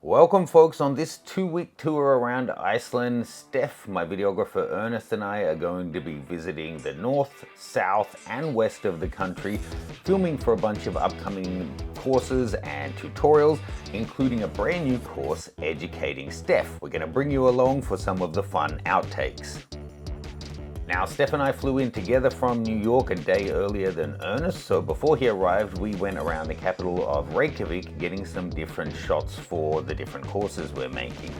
Welcome folks on this 2-week tour around Iceland. Steph, my videographer Ernest and I are going to be visiting the north, south and west of the country, filming for a bunch of upcoming courses and tutorials, including a brand new course, Educating Steph. We're going to bring you along for some of the fun outtakes. Now, Steph and I flew in together from New York a day earlier than Ernest, so before he arrived, we went around the capital of Reykjavik, getting some different shots for the different courses we're making.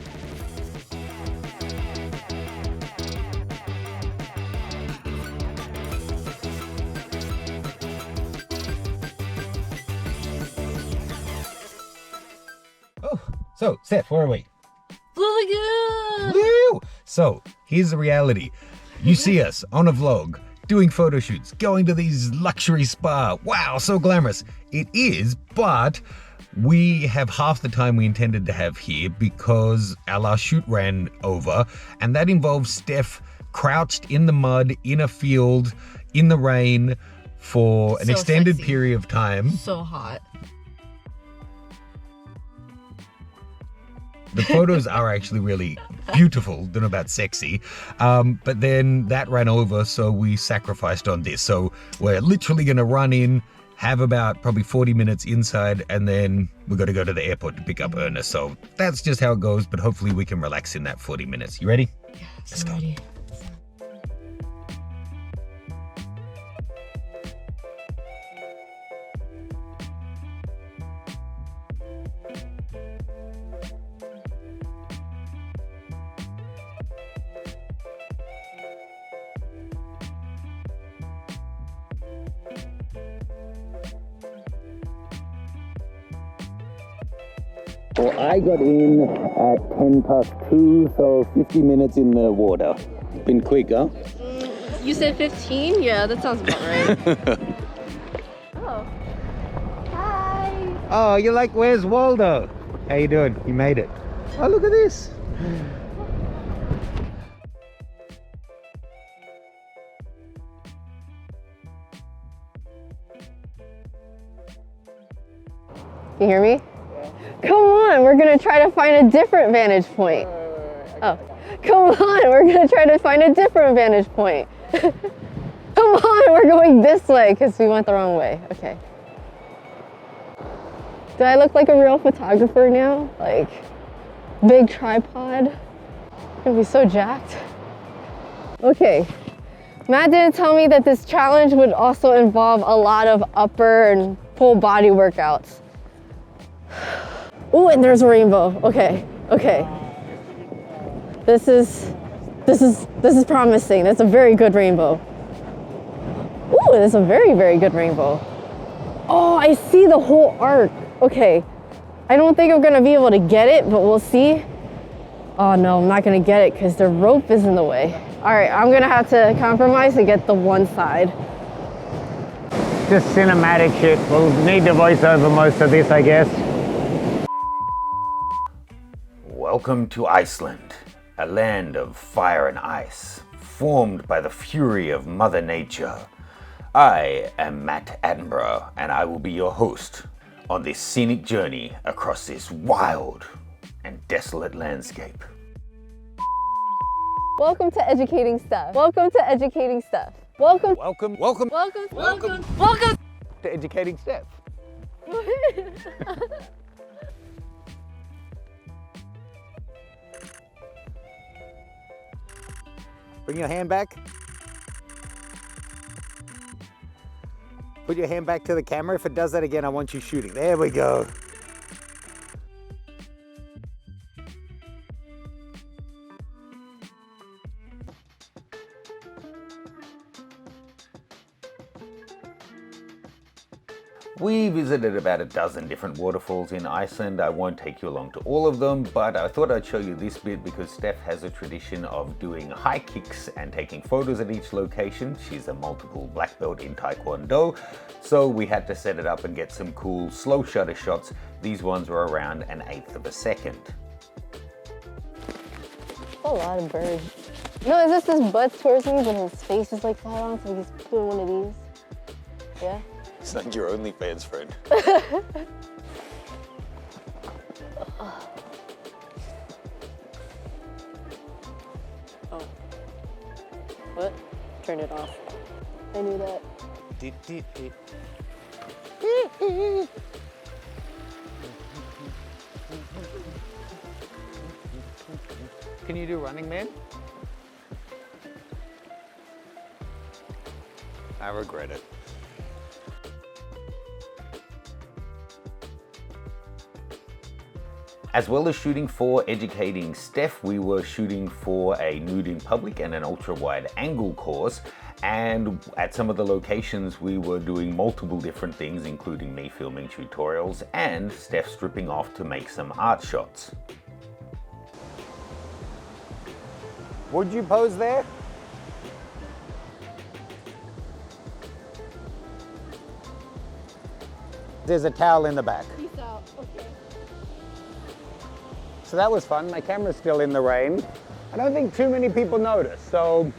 Oh, so Steph, where are we? Blue Lagoon! Woo! So, here's the reality. You see us on a vlog, doing photo shoots, going to these luxury spa. Wow, so glamorous. It is, but we have half the time we intended to have here because our last shoot ran over, and that involves Steph crouched in the mud, in a field, in the rain for an extended period of time. So hot. The photos are actually really beautiful, don't know about sexy, but then that ran over, so we sacrificed on this. So we're literally gonna run in, have about probably 40 minutes inside, and then we're gonna go to the airport to pick up Ernest. So that's just how it goes, but hopefully we can relax in that 40 minutes. You ready? Yeah, Let's go. ready. Well, I got in at 2:10, so 50 minutes in the water. Been quick, huh? You said 15? Yeah, that sounds about right. Oh. Hi. Oh, you're like, where's Waldo? How you doing? You made it. Oh, look at this. You hear me? Come on, we're gonna try to find a different vantage point. Oh, come on, we're gonna try to find a different vantage point. Come on, we're going this way because we went the wrong way. Okay. Do I look like a real photographer now? Like, big tripod? I'm gonna be so jacked. Okay. Matt didn't tell me that this challenge would also involve a lot of upper and full body workouts. Oh, and there's a rainbow. Okay, okay. This is promising. That's a very good rainbow. Ooh, that's a very, very good rainbow. Oh, I see the whole arc. Okay. I don't think I'm gonna be able to get it, but we'll see. Oh no, I'm not gonna get it because the rope is in the way. All right, I'm gonna have to compromise and get the one side. Just cinematic shit. We'll need to voice over most of this, I guess. Welcome to Iceland, a land of fire and ice, formed by the fury of Mother Nature. I am Matt Attenborough, and I will be your host on this scenic journey across this wild and desolate landscape. Welcome to Educating Steph. Welcome to Educating Steph. Welcome. Welcome To Educating Steph. Bring your hand back. Put your hand back to the camera. If it does that again, I want you shooting. There we go. We visited about a dozen different waterfalls in Iceland. I won't take you along to all of them, but I thought I'd show you this bit because Steph has a tradition of doing high kicks and taking photos at each location. She's a multiple black belt in Taekwondo, so we had to set it up and get some cool slow shutter shots. These ones were around 1/8 of a second. A lot of birds. No, is this his butt towards me, but his face is like flat on, so he's doing one of these? Yeah? It's not your OnlyFans friend. turn it off. I knew that. Can you do Running Man? I regret it. As well as shooting for Educating Steph, we were shooting for a nude in public and an ultra wide angle course. And at some of the locations, we were doing multiple different things, including me filming tutorials and Steph stripping off to make some art shots. Would you pose there? There's a towel in the back. Peace out. Okay. So that was fun. My camera's still in the rain. I don't think too many people noticed. So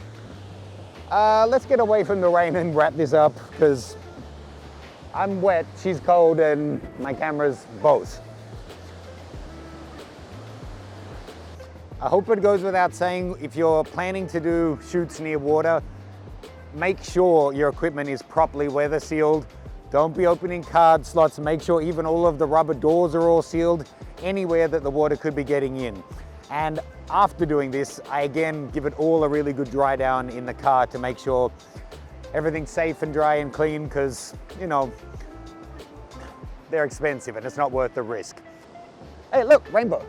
let's get away from the rain and wrap this up because I'm wet, she's cold, and my camera's both. I hope it goes without saying, if you're planning to do shoots near water, make sure your equipment is properly weather sealed. Don't be opening card slots. Make sure even all of the rubber doors are all sealed, anywhere that the water could be getting in. And after doing this, I again give it all a really good dry down in the car to make sure everything's safe and dry and clean, because, you know, they're expensive and it's not worth the risk. Hey, look, rainbow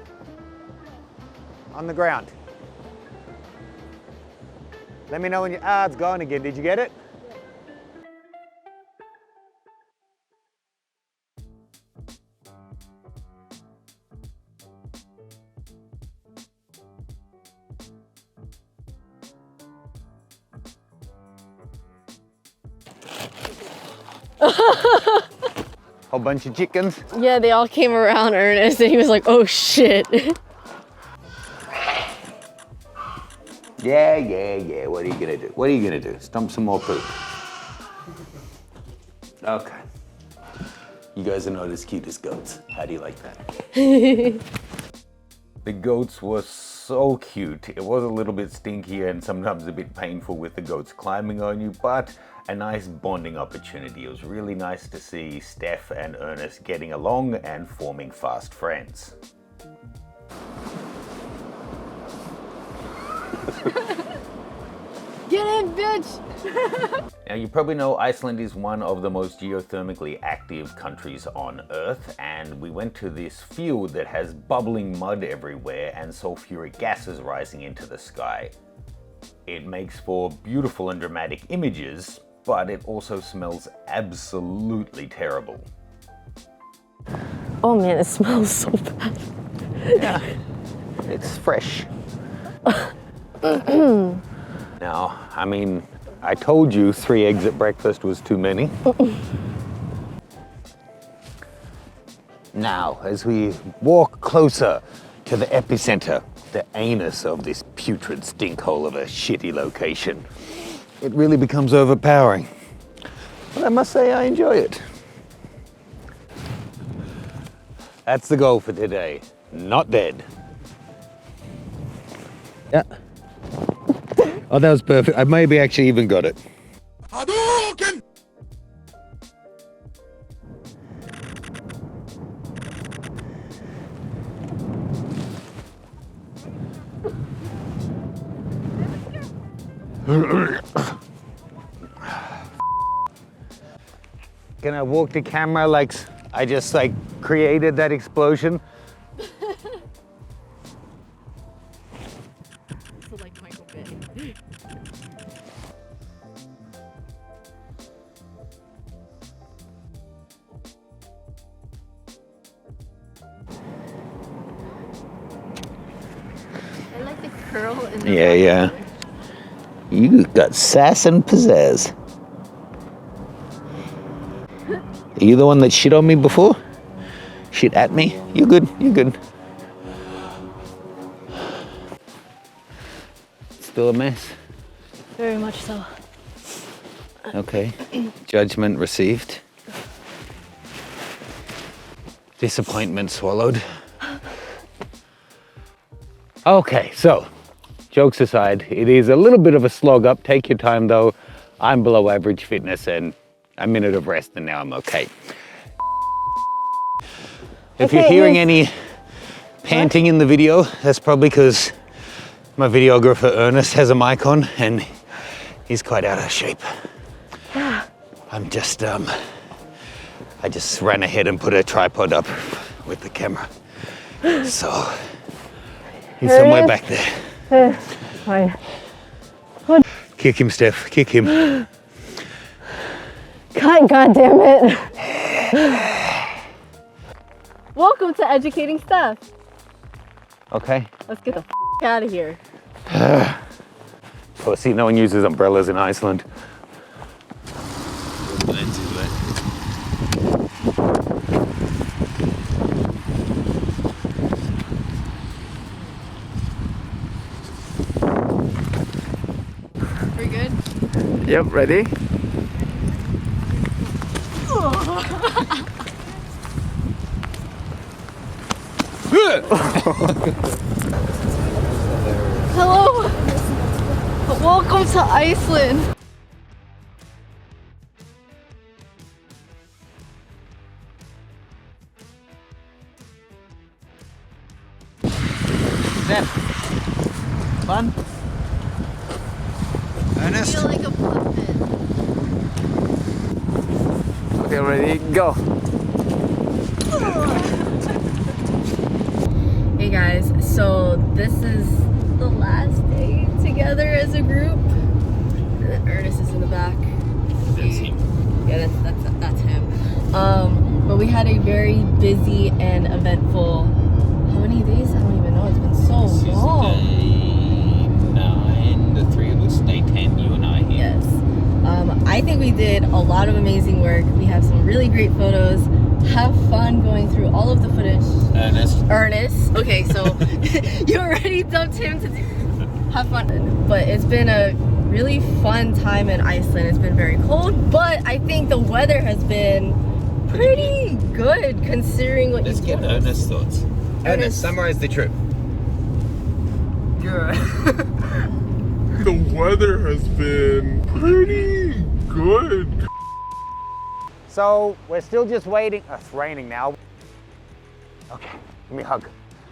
on the ground. Let me know when it's gone again. Did you get it? Whole bunch of chickens. Yeah, they all came around Ernest and he was like, oh shit. Yeah. What are you gonna do? What are you gonna do? Stomp some more poop. Okay. You guys are not as cute as goats. How do you like that? The goats were so cute. It was a little bit stinky and sometimes a bit painful with the goats climbing on you, but a nice bonding opportunity. It was really nice to see Steph and Ernest getting along and forming fast friends. Get in, bitch! Now, you probably know Iceland is one of the most geothermically active countries on Earth, and we went to this field that has bubbling mud everywhere and sulfuric gases rising into the sky. It makes for beautiful and dramatic images, but it also smells absolutely terrible. Oh man, it smells so bad. Yeah, it's fresh. Now, I mean, I told you 3 eggs at breakfast was too many. Now, as we walk closer to the epicenter, the anus of this putrid stinkhole of a shitty location, it really becomes overpowering. But I must say I enjoy it. That's the goal for today. Not dead. Yeah. Oh, that was perfect. I maybe actually even got it. Hadouken! Can I walk the camera like I just created that explosion? So like Michael Bay. I like the curl in the Yeah. You got sass and pizzazz. Are you the one that shit on me before? Shit at me? You're good. Still a mess? Very much so. Okay. Judgment received. Disappointment swallowed. Okay, so jokes aside, it is a little bit of a slog up. Take your time though. I'm below average fitness and a minute of rest and now I'm okay. If you're hearing any panting in the video, that's probably because my videographer Ernest has a mic on and he's quite out of shape. I'm just, I just ran ahead and put a tripod up with the camera. So, he's somewhere back there. Fine. Kick him, Steph, kick him. God damn it. Welcome to Educating Steph. Okay. Let's get the out of here. Pussy, no one uses umbrellas in Iceland. We good? Yep, ready? Hello. Welcome to Iceland. Steph, fun? Ernest? I feel like a puppet. Okay, ready, go. Hey guys, so this is the last day together as a group. Ernest is in the back. That's him. Yeah, that's him. But we had a very busy and eventful. How many days? I don't even know. It's been so long. Day 9, the three of us. Day 10, you and I here. Yes. I think we did a lot of amazing work. We have some really great photos. Have fun going through all of the footage. Ernest. Okay, so you already dumped him to do. Have fun. But it's been a really fun time in Iceland. It's been very cold, but I think the weather has been pretty good considering what Let's you get told us. Ernest's thoughts. Ernest, summarize the trip. Good. The weather has been pretty good. So we're still just waiting. It's raining now. Okay, give me a hug.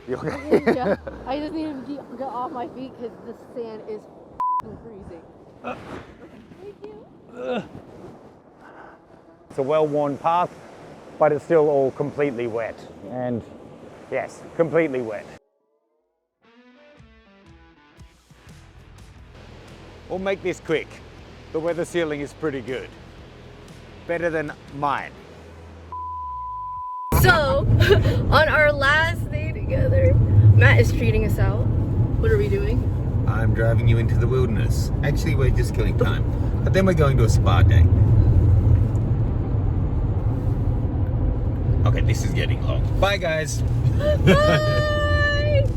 You okay? Yeah, I just need to get off my feet because the sand is freezing. Thank you. It's a well-worn path, but it's still all completely wet. And yes, completely wet. We'll make this quick. The weather sealing is pretty good. Better than mine. So, on our last day together, Matt is treating us out. What are we doing? I'm driving you into the wilderness. Actually, we're just killing time. But then we're going to a spa day. Okay, this is getting long. Bye, guys. Bye!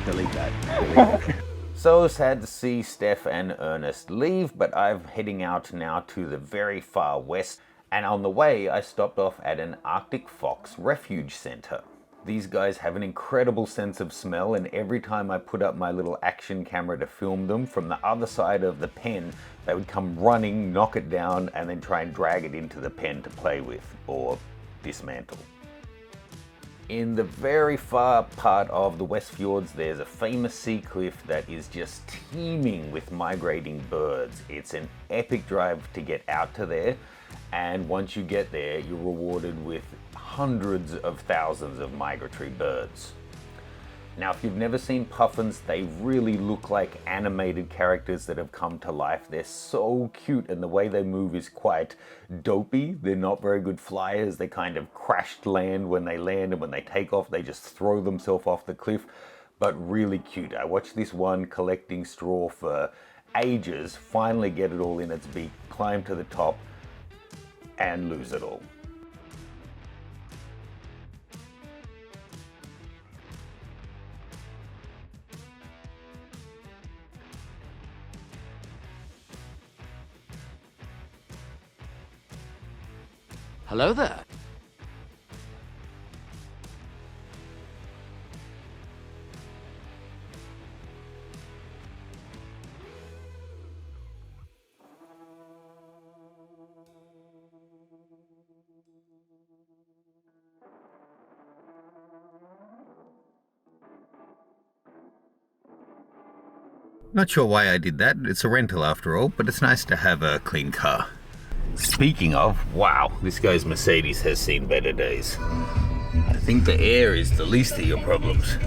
Delete that. So sad to see Steph and Ernest leave, but I'm heading out now to the very far west. And on the way, I stopped off at an Arctic Fox refuge center. These guys have an incredible sense of smell, and every time I put up my little action camera to film them from the other side of the pen, they would come running, knock it down, and then try and drag it into the pen to play with or dismantle. In the very far part of the West Fjords, there's a famous sea cliff that is just teeming with migrating birds. It's an epic drive to get out to there, and once you get there, you're rewarded with hundreds of thousands of migratory birds. Now, if you've never seen puffins, they really look like animated characters that have come to life. They're so cute, and the way they move is quite dopey. They're not very good flyers. They kind of crash land when they land, and when they take off, they just throw themselves off the cliff, but really cute. I watched this one collecting straw for ages, finally get it all in its beak, climb to the top. and lose it all. Hello there. Not sure why I did that. It's a rental after all, but it's nice to have a clean car. Speaking of, wow, this guy's Mercedes has seen better days. I think the air is the least of your problems.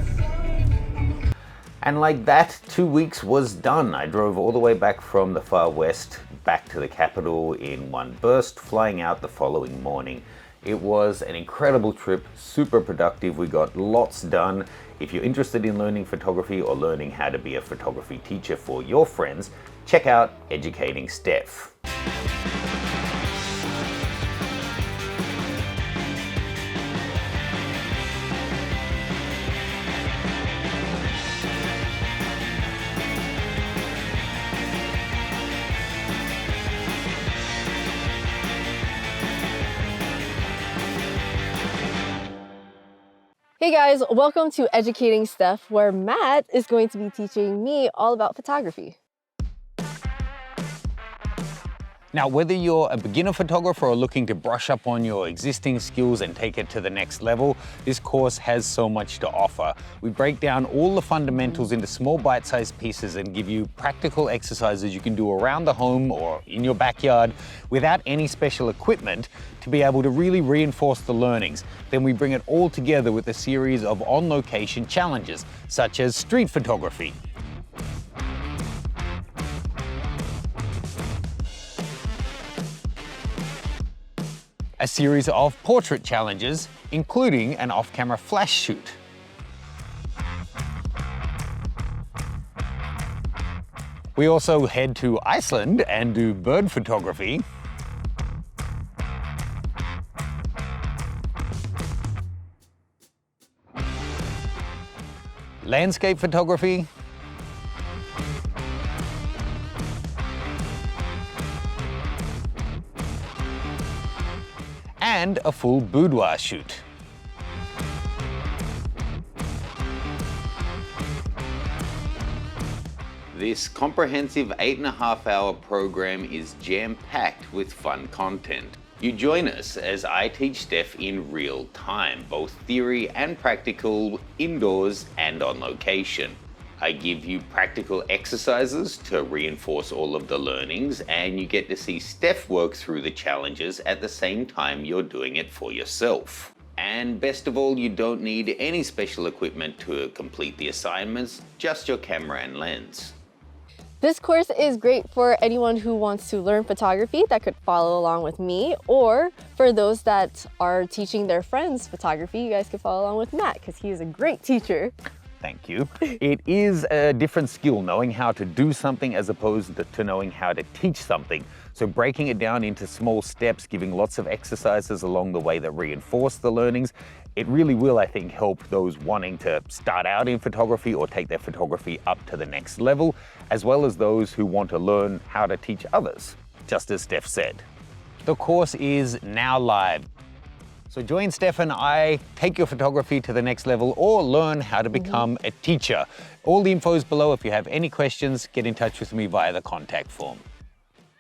And like that, 2 weeks was done. I drove all the way back from the far west back to the capital in one burst, flying out the following morning. It was an incredible trip, super productive. We got lots done. If you're interested in learning photography or learning how to be a photography teacher for your friends, check out Educating Steph. Hey guys, welcome to Educating Steph, where Matt is going to be teaching me all about photography. Now, whether you're a beginner photographer or looking to brush up on your existing skills and take it to the next level, this course has so much to offer. We break down all the fundamentals into small bite-sized pieces and give you practical exercises you can do around the home or in your backyard without any special equipment to be able to really reinforce the learnings. Then we bring it all together with a series of on-location challenges, such as street photography, a series of portrait challenges, including an off-camera flash shoot. We also head to Iceland and do bird photography. Landscape photography. And a full boudoir shoot. This comprehensive 8.5-hour program is jam-packed with fun content. You join us as I teach Steph in real time, both theory and practical, indoors and on location. I give you practical exercises to reinforce all of the learnings, and you get to see Steph work through the challenges at the same time you're doing it for yourself. And best of all, you don't need any special equipment to complete the assignments, just your camera and lens. This course is great for anyone who wants to learn photography that could follow along with me, or for those that are teaching their friends photography, you guys could follow along with Matt because he is a great teacher. Thank you. It is a different skill, knowing how to do something as opposed to knowing how to teach something. So breaking it down into small steps, giving lots of exercises along the way that reinforce the learnings, it really will, I think, help those wanting to start out in photography or take their photography up to the next level, as well as those who want to learn how to teach others, just as Steph said. The course is now live. So join Steph and I, take your photography to the next level, or learn how to become a teacher. All the info is below. If you have any questions, get in touch with me via the contact form.